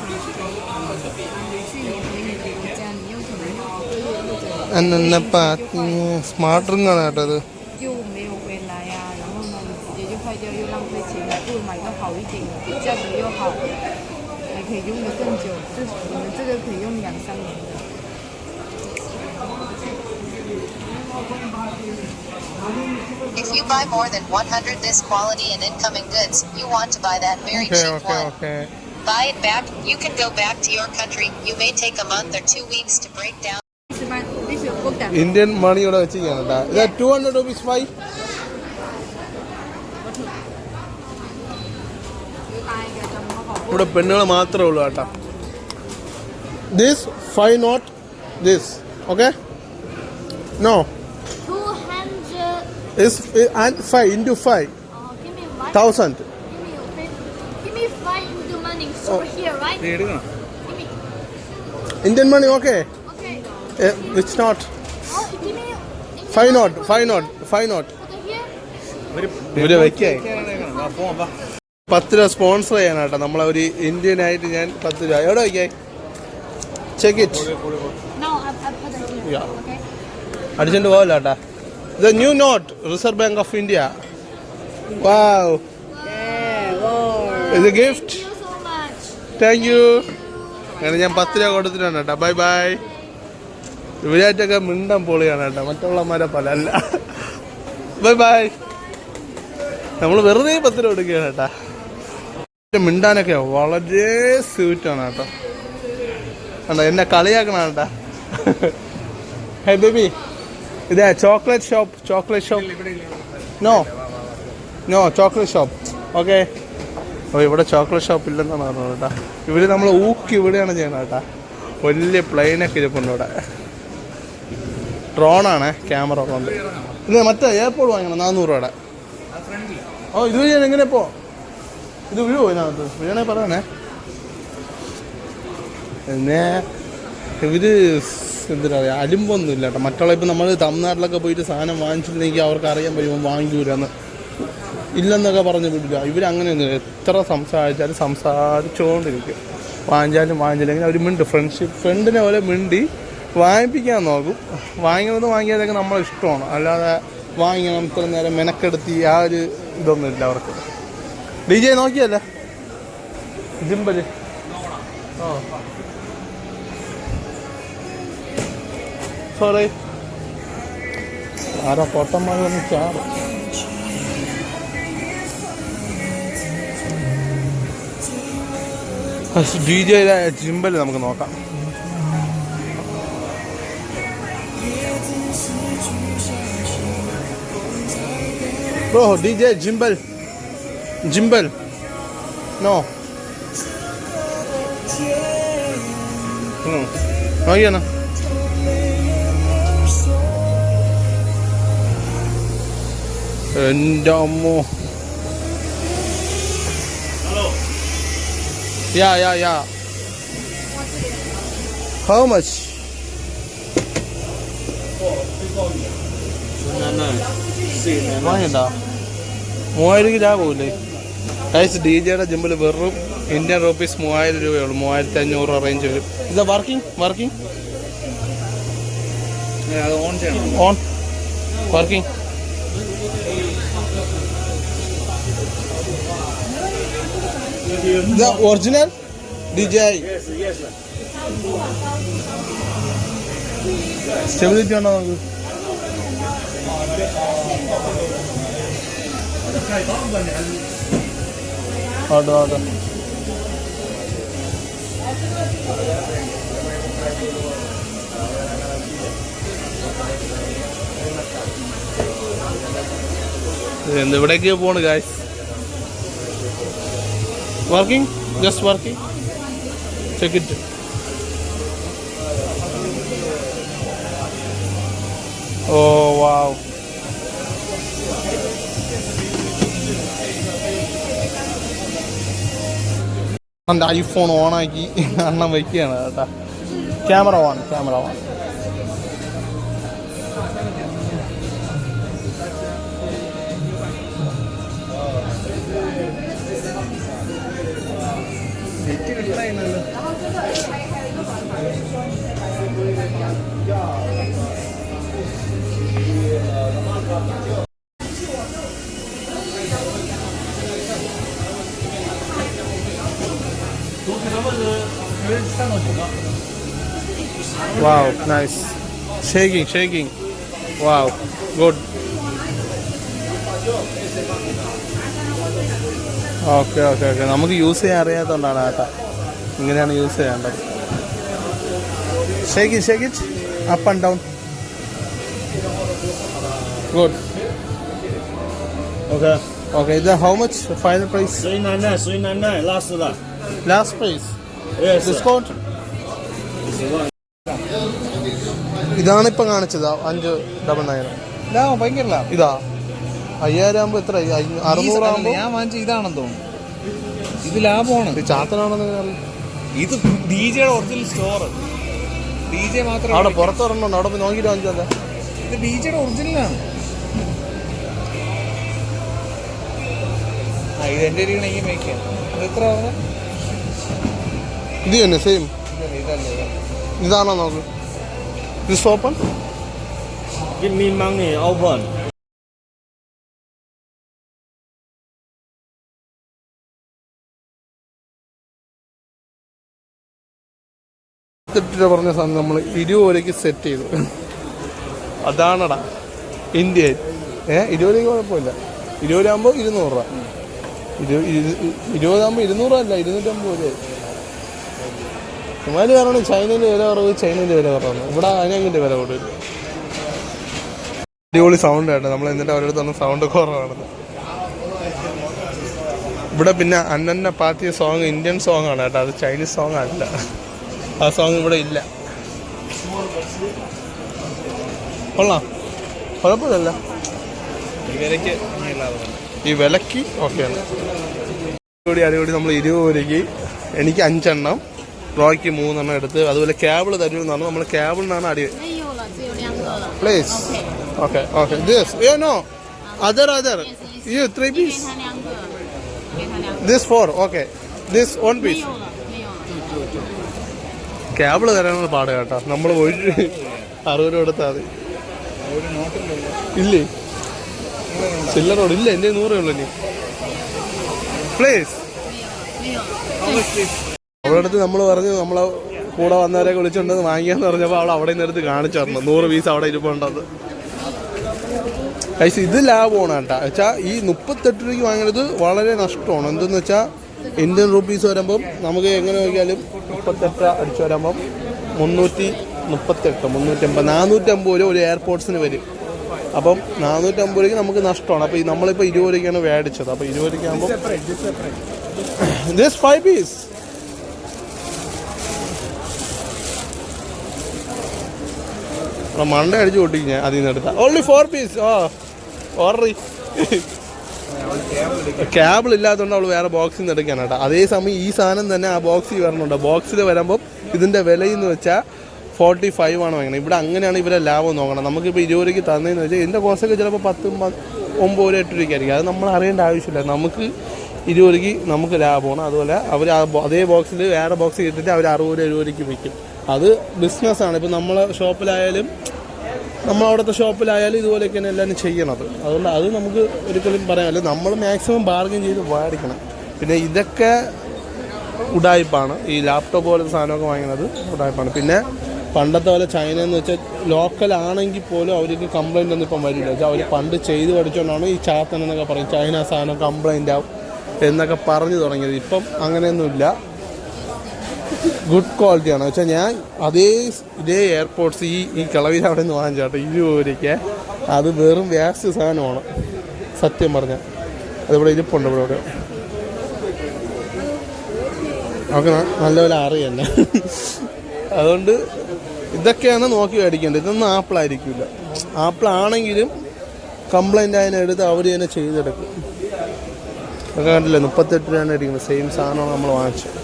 എന്നപ്പാ smart ring ആണ് കേട്ടോ അത്. 又没有回来呀、然后呢，你直接就坏掉又浪费钱，不如买个好一点的，价格又好，还可以用得更久。你们这个可以用2-3年的。If you buy more than 100 this quality and incoming goods, you want to buy that very cheap one. Okay. Buy it back. You can go back to your country. You may take a month or 2 weeks to break down. This is book Indian money ഇവിടെ വെച്ചിരിക്കുകയാണ് കേട്ടോ. ഇത് 200 rupees 5. ഇവിടെ പെണ്ണുകൾ മാത്രമേ ഉള്ളൂ കേട്ടോ. This 5 not this. Okay? No. 200. Is and 5 into 5. Give me one. 1000. Give me 5 into money. So here, right? നീ എടുക്കണം. Give me. Indian money okay? Okay. Which not? Oh, give me. 5 not. 5 not. 5 not. Okay, here. ഇവിടെ വെക്കായി പോവാം വാ. 10 രൂപ sponsor ചെയ്യാനാട്ടോ. നമ്മളൊരു Indian ആയിട്ട് ഞാൻ 10 രൂപ എവിടെ വയ്ക്കായി? Check it. No, I put it here. Yeah. Okay. അടിച്ചോണ്ട് പോകല്ല കേട്ടാ. The new note Reserve Bank of India. Wow. ഇത് gift. Thank you so much. Thank you. അങ്ങനെ ഞാൻ 10 രൂപ കൊടുത്തിട്ടാണ് കേട്ടോ. Bye bye. ഇവരായിട്ടൊക്കെ മിണ്ടം പൊളിയാണ് കേട്ടോ. മറ്റുള്ളമാരെ പല അല്ല. Bye bye. നമ്മൾ വെറുതെ 10 രൂപ കൊടുക്കുകയാണ് കേട്ടാ. മിണ്ടാനൊക്കെ വളരെ സ്വീറ്റാണ് കേട്ടോ. കണ്ടോ എന്നെ കളിയാക്കണ കേട്ടാ. ഹേ ബേബി ഇതേ chocolate shop. No chocolate shop. Okay. ഓ ഇവിടെ ചോക്ലേറ്റ് ഷോപ്പ് ഇല്ലെന്നാണ് പറഞ്ഞത് കേട്ടാ. ഇവർ നമ്മൾ ഊക്കി ഇവിടെയാണ് ചെയ്യണത് കേട്ടാ. വലിയ പ്ലെയിനൊക്കെ ഇരിപ്പുണ്ട് ഇവിടെ. ഡ്രോണാണ് ക്യാമറ കൊണ്ട്. ഇത് മറ്റേ എയർപോർട്ട് വാങ്ങണം 400 രൂപയുടെ. ഓ ഇത് ഞാൻ എങ്ങനെ പോ? ഇത് വീഴുമോ ഇതിനകത്ത്? വീണേ പറയണേ. പിന്നെ ഇവർ എന്താ പറയുക അലിമ്പൊന്നും ഇല്ല കേട്ടോ. മറ്റുള്ള ഇപ്പം നമ്മൾ തമിഴ്നാട്ടിലൊക്കെ പോയിട്ട് സാധനം വാങ്ങിച്ചിട്ടുണ്ടെങ്കിൽ അവർക്ക് അറിയാൻ പറ്റുമ്പോൾ വാങ്ങിക്കൂലെന്ന് ഇല്ലെന്നൊക്കെ പറഞ്ഞ് വിടില്ല. ഇവരങ്ങനെയൊന്നുമില്ല. എത്ര സംസാരിച്ചാലും സംസാരിച്ചുകൊണ്ടിരിക്കും. വാങ്ങിച്ചില്ലെങ്കിൽ അവർ മിണ്ട് ഫ്രണ്ടിനെ പോലെ മിണ്ടി വാങ്ങിപ്പിക്കാൻ നോക്കും. വാങ്ങിക്കാതൊക്കെ നമ്മളെ ഇഷ്ടമാണ്. അല്ലാതെ വാങ്ങിക്കണം ഇത്ര നേരം മെനക്കെടുത്തി ആ ഒരു ഇതൊന്നുമില്ല അവർക്ക്. DJ നോക്കിയല്ലേ ജിമ്പല്. ആ സോറി ആരാ പൊട്ടന്മാർ വന്ന് ചാറും. DJ ജിമ്പല് നമുക്ക് നോക്കാം. Bro, DJ Jimbal. No. No, yeah, no. എൻ്റെ അമ്മോ. Yeah. How much? വാങ്ങിണ്ടാ 3000 ലാഭമില്ലേ ഗൈസ്? DJയുടെ ജിമ്പിൽ വെറും ഇന്ത്യൻ റുപ്പീസ് 3000 രൂപയുള്ളൂ. 3500 റേഞ്ച് വരും. ഇത് വർക്കിംഗ് ഓൺ ചെയ്യണം. On working. ഇത് ഒറിജിനൽ DJI. സ്റ്റെബിലിറ്റി ഉണ്ടോ നമുക്ക്? ഓട്ടോ എവിടേക്ക് പോണ് guys? Working, just working. Check it. Oh wow. എൻ്റെ ഐഫോൺ ഓണാക്കി അണ്ണം വയ്ക്കുകയാണ് കേട്ടോ. Camera on. Wow, nice. Shaking. Wow, good. Okay. നമുക്ക് യൂസ് ചെയ്യാൻ അറിയാത്തതുകൊണ്ടാണ് കേട്ടോ. ഇങ്ങനെയാണ് യൂസ് ചെയ്യേണ്ടത്. Shake it up and down. Good. OK， Okay, then how much final price? 水奶奶拉丝了 Last price. ，yes， Discount? ഇതാണ് ഇപ്പം കാണിച്ചത് 599. ലാഭം ഭയങ്കര ലാഭം. ഇതാ 5000 ആകുമ്പോൾ എത്ര 600 ആകുമ്പോൾ ഞാൻ വാങ്ങിച്ച ഇതാണെന്ന് തോന്നുന്നു. ഇത് ലാഭമാണ്. ഇത് ചാത്തനാണെന്ന് അറിയാം. ഇത് ഡിജെയുടെ ഒറിജിനൽ സ്റ്റോർ. ഡിജെ മാത്രം അവിടെ പുറത്തിറങ്ങുന്നുണ്ട്, അവിടെ പോയി നോക്കിയിട്ട് വാങ്ങിച്ചല്ലേ. ഇത് ഡിജെയുടെ ഒറിജിനലാണ്. ഇത് എൻ്റെ ഒരു ഈ മേക്ക് ഇത് എത്ര ആവുന്നത്? ഇത് തന്നെ സെയിം. ഇതല്ലേ ഇതാണോ നോക്ക്. This open. Give me money, open. പറഞ്ഞ സാധനം നമ്മൾ 20 രൂപയ്ക്ക് സെറ്റ് ചെയ്തു. അതാണടാ ഇന്ത്യൻ. 20 രൂപയ്ക്ക് കുഴപ്പമില്ല. 20 രൂപയാകുമ്പോൾ 200 രൂപ. 20 ആകുമ്പോൾ 200 അല്ല 250 രൂപ. ചുമ്മാര് കാരണം ചൈനയിൽ വില കുറവ്, ചൈനയിൽ വില കുറവാണ്. ഇവിടെ അതിനെങ്കിൻ്റെ വില കൂടുതൽ. അടിപൊളി സൗണ്ട് കേട്ടോ. നമ്മൾ എന്നിട്ട് അവരുടെ തന്നെ സൗണ്ട് കുറവാണെന്ന്. ഇവിടെ പിന്നെ അന്നന്ന പാത്തിയ സോങ് ഇന്ത്യൻ സോങ് ആണ് കേട്ടോ, അത് ചൈനീസ് സോങ് അല്ല. ആ സോങ് ഇവിടെ ഇല്ല. കൊള്ളാം, കുഴപ്പമില്ലല്ലോ. ഈ വിലക്ക് ഓക്കെയാണ്. അടിപൊളി. നമ്മൾ 20 രൂപയ്ക്ക് എനിക്ക് 5 എണ്ണം, റോയ്ക്ക് 3 എണ്ണം എടുത്ത്, അതുപോലെ കേബിൾ തരുമെന്നാണ്. നമ്മൾ കേബിളിനാണ് അടി. 没有了，只有2个了。 please. Okay okay. This no other you 3 给 പീസ്.他2个，给他2个。 ദിസ് 4. ഓക്കെ, ദിസ് 1 没പീസ്.有了，没有了。 കേബിള് തരാനുള്ള പാട് കേട്ടോ. നമ്മൾ 60 രൂപ എടുത്താൽ മതി. ഇല്ലേ ചില്ലറോട് ഇല്ല. എൻ്റെ 100 ഉള്ളൂ. ഇനി പ്ലീസ്. 没有。 അവളുടെ അടുത്ത് നമ്മൾ പറഞ്ഞു നമ്മളെ കൂടെ വന്നവരെ വിളിച്ചുകൊണ്ട് വാങ്ങിക്കാന്ന് പറഞ്ഞപ്പോൾ അവൾ അവിടെ നിന്ന് എടുത്ത് കാണിച്ചു തരണം 100 പീസ് അവിടെ ഇരിപ്പുണ്ടത്. കൈസ് ഇത് ലാഭമാണ് കേട്ടോ. വെച്ചാൽ ഈ 38 രൂപയ്ക്ക് വാങ്ങിയത് വളരെ നഷ്ടമാണ്. എന്തെന്ന് വെച്ചാൽ ഇന്ത്യൻ റുപ്പീസ് വരുമ്പം നമുക്ക് എങ്ങനെ നോക്കിയാലും 38 അടിച്ചു വരുമ്പം 338, 350, 450 രൂപ ഒരു എയർപോർട്ട്സിന് വരും. അപ്പം 450 രൂപയ്ക്ക് നമുക്ക് നഷ്ടമാണ്. അപ്പോൾ നമ്മളിപ്പോൾ 20 രൂപയ്ക്കാണ് മേടിച്ചത്. അപ്പോൾ 20 രൂപയ്ക്ക് ആകുമ്പോൾ ദിസ് 5 പീസ്. മണ്ട അടിച്ച് പൊട്ടിക്ക് ഞാൻ അതിൽ നിന്ന് എടുത്താൽ. Only 4 piece. ഓർഡർ കേബിൾ ഇല്ലാത്തതുകൊണ്ട് അവൾ വേറെ ബോക്സിൽ നിന്ന് എടുക്കാൻ കേട്ടോ. അതേസമയം ഈ സാധനം തന്നെ ആ ബോക്സിൽ വരണുണ്ട്. ബോക്സിൽ വരുമ്പം ഇതിൻ്റെ വിലയെന്ന് വെച്ചാൽ 45 ആണ് വാങ്ങണം. ഇവിടെ അങ്ങനെയാണ് ഇവരെ ലാഭം നോക്കണം. നമുക്കിപ്പോൾ 20 രൂപയ്ക്ക് തന്നതെന്ന് വെച്ചാൽ ഇതിൻ്റെ കോസ്റ്റൊക്കെ ചിലപ്പോൾ 10, 9, 8 രൂപയ്ക്കായിരിക്കും. അത് നമ്മൾ അറിയേണ്ട ആവശ്യമില്ല. നമുക്ക് 20 രൂപയ്ക്ക് നമുക്ക് ലാഭമാണ്. അതുപോലെ അവർ അതേ ബോക്സിൽ വേറെ ബോക്സ് കിട്ടിയിട്ട് അവർ 60 രൂപ 70 രൂപയ്ക്ക് വിൽക്കും. അത് ബിസിനസ്സാണ്. ഇപ്പോൾ നമ്മളെ ഷോപ്പിലായാലും നമ്മളവിടുത്തെ ഷോപ്പിലായാലും ഇതുപോലെയൊക്കെയാണ് എല്ലാവരും ചെയ്യണത്. അതുകൊണ്ട് അത് നമുക്ക് ഒരിക്കലും പറയാമല്ല. നമ്മൾ മാക്സിമം ബാർഗൻ ചെയ്ത് മേടിക്കണം. പിന്നെ ഇതൊക്കെ ഉഡായിപ്പാണ്. ഈ ലാപ്ടോപ്പ് പോലത്തെ സാധനമൊക്കെ വാങ്ങുന്നത് ഉഡായിപ്പാണ്. പിന്നെ പണ്ടത്തെ പോലെ ചൈന എന്ന് വെച്ചാൽ ലോക്കൽ ആണെങ്കിൽ പോലും അവർക്ക് കംപ്ലയിൻ്റ് ഒന്നും ഇപ്പം വരില്ല. വെച്ചാൽ അവർ പണ്ട് ചെയ്ത് പഠിച്ചുകൊണ്ടാണ് ഈ ചാത്തനെന്നൊക്കെ പറയും ചൈന സാധനം കംപ്ലയിൻ്റ് ആവും എന്നൊക്കെ പറഞ്ഞു തുടങ്ങിയത്. ഇപ്പം അങ്ങനെയൊന്നുമില്ല. ഗുഡ് ക്വാളിറ്റിയാണ്. വെച്ചാൽ ഞാൻ ഇതേ എയർപോർട്ട്സ് ഈ കളവിൽ അവിടെ നിന്ന് വാങ്ങിച്ചാട്ടോ 20 രൂപയ്ക്ക്. അത് വെറും വേസ്റ്റ് സാധനമാണ് സത്യം പറഞ്ഞാൽ. അതിവിടെ ഇരിപ്പുണ്ട് ഇവിടെ. നമുക്ക് നല്ലപോലെ അറിയന്നെ. അതുകൊണ്ട് ഇതൊക്കെയാണ് നോക്കി മേടിക്കേണ്ടത്. ഇതൊന്നും ആപ്പിളായിരിക്കില്ല. ആപ്പിളാണെങ്കിലും കംപ്ലൈൻ്റ് അതിനെടുത്ത് അവർ തന്നെ ചെയ്തെടുക്കും. അതൊക്കെ കണ്ടില്ലേ 38 രൂപയാണ് ഇരിക്കുന്നത്. സെയിം സാധനമാണ് നമ്മൾ വാങ്ങിച്ചത്.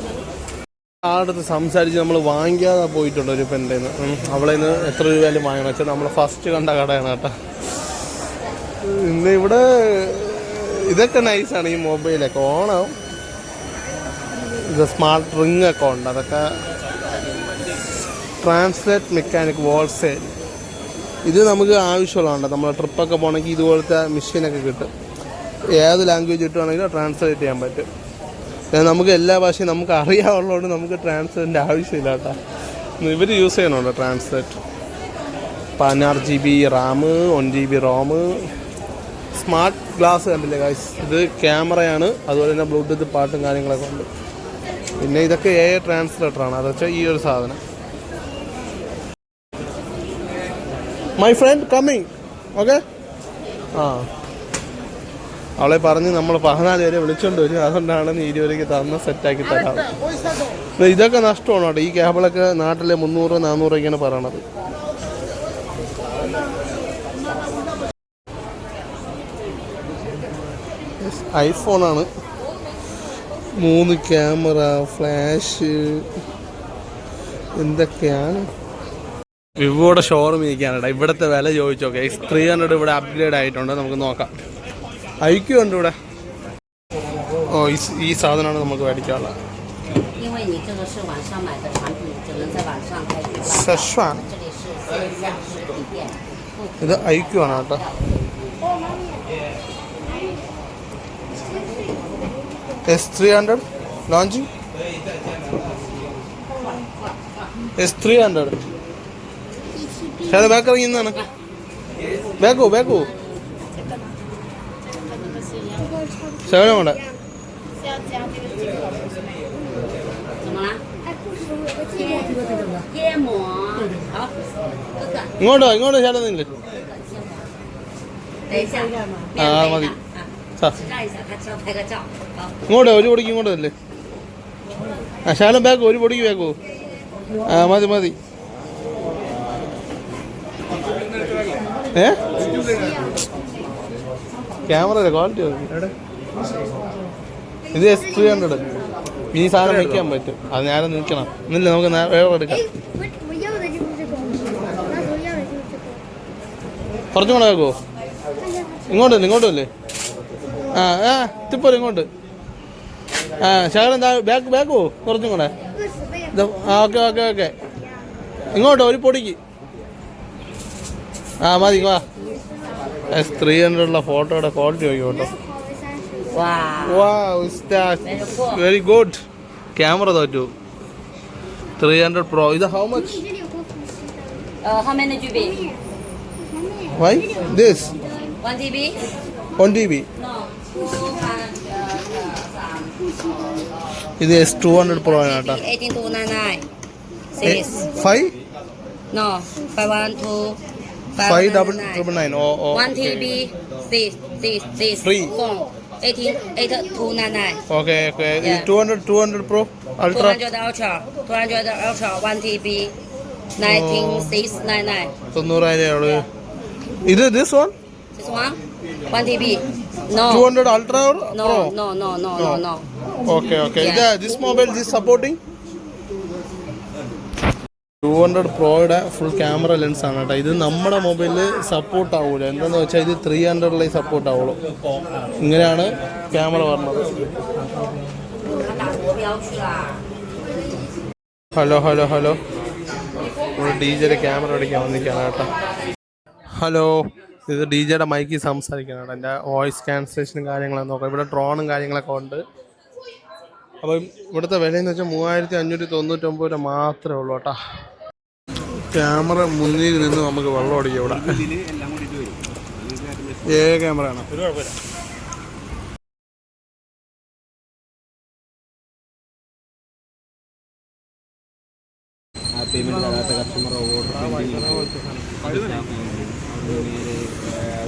ആടുത്ത് സംസാരിച്ച് നമ്മൾ വാങ്ങിക്കാതെ പോയിട്ടുണ്ട് ഒരു പെൻ്റെ നിന്ന്. അവളെ നിന്ന് എത്ര രൂപയാലും വാങ്ങണം വെച്ചാൽ നമ്മൾ ഫസ്റ്റ് കണ്ട കടയാണ് കേട്ടോ. ഇന്ന് ഇവിടെ ഇതൊക്കെ നൈസാണ്. ഈ മൊബൈലൊക്കെ ഓണം ഇത് സ്മാർട്ട് റിങ് ഒക്കെ ഉണ്ട്. അതൊക്കെ ട്രാൻസ്ലേറ്റ് മെക്കാനിക് ഹോൾസെയിൽ. ഇത് നമുക്ക് ആവശ്യമുള്ളതാണ്. നമ്മൾ ട്രിപ്പൊക്കെ പോകണമെങ്കിൽ ഇതുപോലത്തെ മെഷീനൊക്കെ കിട്ടും. ഏത് ലാംഗ്വേജ് കിട്ടുവാണെങ്കിലും ട്രാൻസ്ലേറ്റ് ചെയ്യാൻ പറ്റും. നമുക്ക് എല്ലാ ഭാഷയും നമുക്ക് അറിയാവുള്ളതുകൊണ്ട് നമുക്ക് ട്രാൻസ്ലേറ്റിൻ്റെ ആവശ്യമില്ല കേട്ടോ. ഇവർ യൂസ് ചെയ്യണുണ്ട് translate. 16 GB RAM, 1 GB ROM. Smart glass കണ്ടില്ലേ ഗൈസ്. ഇത് ക്യാമറയാണ്. അതുപോലെ തന്നെ ബ്ലൂടൂത്ത് പാട്ടും കാര്യങ്ങളൊക്കെ ഉണ്ട്. പിന്നെ ഇതൊക്കെ AI ട്രാൻസ്ലേറ്ററാണ്. അത് വെച്ചാൽ ഈ ഒരു സാധനം. My friend coming. ഓക്കെ ആ അവളെ പറഞ്ഞ് നമ്മൾ 14 വരെ വിളിച്ചോണ്ട് വരും, അതുകൊണ്ടാണ് നീ 20 രൂപയ്ക്ക് തന്ന് സെറ്റാക്കി തരാം. ഇതൊക്കെ നഷ്ടമാണ് കേട്ടോ. ഈ കേബിളൊക്കെ നാട്ടിലെ 300-400 രൂപയ്ക്കാണ് പറയണത്. ഐഫോണാണ്. 3 ക്യാമറ, ഫ്ലാഷ്, എന്തൊക്കെയാണ്. വിവോയുടെ ഷോറൂം ഇരിക്കാനാണ്. ഇവിടുത്തെ വില ചോദിച്ചോക്കെ. X300 ഇവിടെ അപ്ഗ്രേഡ് ആയിട്ടുണ്ട്, നമുക്ക് നോക്കാം. IQ ഉണ്ട് ഇവിടെ. ഓ ഈ സാധനമാണ് നമുക്ക് മേടിക്കാനുള്ളത്. ഇത് IQ ആണ് കേട്ടോ. S300 launching. S300 back ഇറങ്ങിയെന്നാണ്. ബാക്കോ ശകലം കൂടെ. ഇങ്ങോട്ടോ ശകലം നിന്നില്ല. ആ മതി. ഇങ്ങോട്ടോ ഒരു പൊടിക്ക് ഇങ്ങോട്ടല്ലേ. ആ ശകലം ബാക്കോ, ഒരു പൊടിക്ക് ബാക്കോ. ആ മതി. ക്യാമറ ക്വാളിറ്റി ഇത് S300. ഈ സാധനം വയ്ക്കാൻ പറ്റും. അത് നേരെ നിൽക്കണം. എന്നില്ല നമുക്ക് വേറെ എടുക്കാം. കുറച്ചും കൂടെ വെക്കുമോ? ഇങ്ങോട്ടല്ലേ. ആ തിപ്പോലെ ഇങ്ങോട്ട്. ആ ശകലം ബാക്കോ കുറച്ചും കൂടെ. ഓക്കെ ഇങ്ങോട്ടോ ഒരു പൊടിക്ക്. ആ മതി. വാ. S300 ഫോട്ടോയുടെ ക്വാളിറ്റി നോക്കിക്കോട്ടോ. Very good. ക്യാമറ തോറ്റു. 300 Pro. ഇത് how much? How many GB? Why this? 1 GB? 1 GB. No. ഇത് S200 Pro ആണ് കേട്ടോ. 18299. Series. 5? No. 512. 599. 1 TB. This. Free. Phone. 18299. Okay. Yeah. 200 Pro Ultra. 200 Ultra 1 TB. 19699. 90,000. ഇത് this one? This one? 1 TB. No. 200 Ultra or No. Pro? No. Okay. Yeah. This mobile is supporting 200 Proയുടെ full camera lens ആണ് കേട്ടോ. ഇത് നമ്മുടെ മൊബൈലിൽ support ആവൂല. എന്താണെന്ന് വെച്ചാൽ ഇത് 300 സപ്പോർട്ട് ആവുള്ളൂ. ഇങ്ങനെയാണ് ക്യാമറ പറഞ്ഞത്. ഹലോ ഇവിടെ DJയുടെ ക്യാമറ അടിക്കാൻ വന്നിരിക്കുകയാണ് കേട്ടോ. ഹലോ, ഇത് DJയുടെ മൈക്കിൽ സംസാരിക്കാനാണ്. എൻ്റെ വോയിസ് ക്യാൻസലേഷനും കാര്യങ്ങളൊക്കെ നോക്കാം. ഇവിടെ ഡ്രോണും കാര്യങ്ങളൊക്കെ ഉണ്ട്. അപ്പം ഇവിടുത്തെ വിലയെന്ന് വെച്ചാൽ 3599 രൂപ മാത്രമേ ഉള്ളൂ കേട്ടോ. ക്യാമറ മുന്നിൽ നിന്ന് നമുക്ക് വെള്ളം അടിക്കാം. ഇവിടെ ക്യാമറയാണ്. ഒരു കുഴപ്പമില്ല.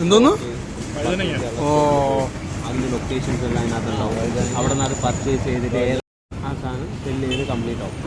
എന്തോന്ന്? അതിൻ്റെ ലൊക്കേഷൻസ് എല്ലാം അതിനകത്തുണ്ടാവും. അവിടെ നിന്ന് അത് പർച്ചേസ് ചെയ്തിട്ട് ആ സാധനം സെല്ല് ചെയ്ത് കംപ്ലീറ്റ് ആവും.